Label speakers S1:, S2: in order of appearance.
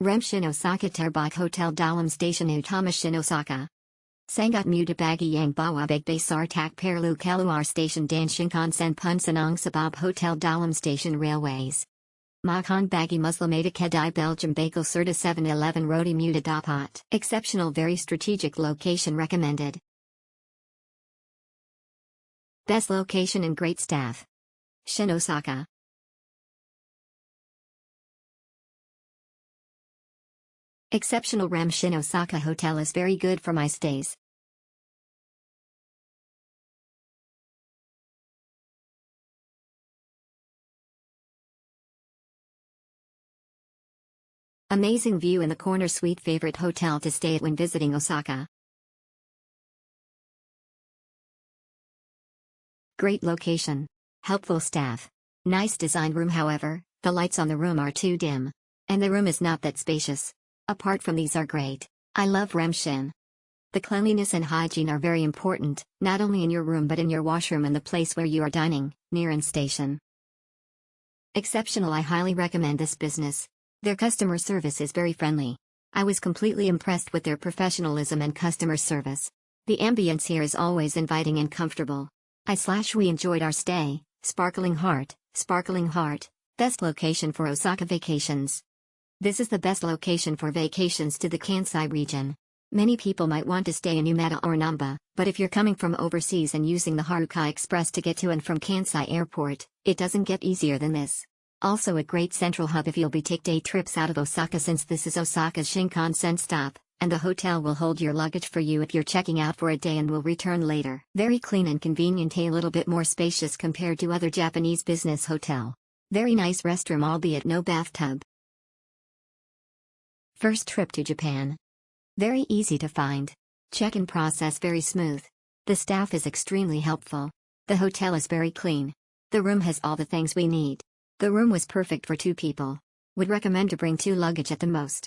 S1: Remm Shin-Osaka Terbach Hotel Dalam Station Utama Shin-Osaka. Sangat Muda Bagi Yang Bawa Bagbay Sartak Perlu Keluar Station Dan Shinkansen Punsanong Sabab Hotel Dalam Station Railways. Makan Bagi Muslimata Kedai Belgium Bagel Serta 7-Eleven Roti Muda Dapat. Exceptional, very strategic location recommended. Best location and great staff. Shin-Osaka. Exceptional. Remm Shin-Osaka Hotel is very good for my stays. Amazing view in the corner suite, favorite hotel to stay at when visiting Osaka. Great location. Helpful staff. Nice design room, however, the lights on the room are too dim. And the room is not that spacious. Apart from these are great. I love Remm Shin. The cleanliness and hygiene are very important, not only in your room but in your washroom and the place where you are dining, near and station. Exceptional. I highly recommend this business. Their customer service is very friendly. I was completely impressed with their professionalism and customer service. The ambience here is always inviting and comfortable. We enjoyed our stay. Sparkling heart, best location for Osaka vacations. This is the best location for vacations to the Kansai region. Many people might want to stay in Umeda or Namba, but if you're coming from overseas and using the Haruka Express to get to and from Kansai Airport, it doesn't get easier than this. Also a great central hub if you'll be take day trips out of Osaka, since this is Osaka's Shinkansen stop, and the hotel will hold your luggage for you if you're checking out for a day and will return later. Very clean and convenient, a little bit more spacious compared to other Japanese business hotel. Very nice restroom, albeit no bathtub. First trip to Japan. Very easy to find. Check-in process very smooth. The staff is extremely helpful. The hotel is very clean. The room has all the things we need. The room was perfect for 2 people. Would recommend to bring 2 luggage at the most.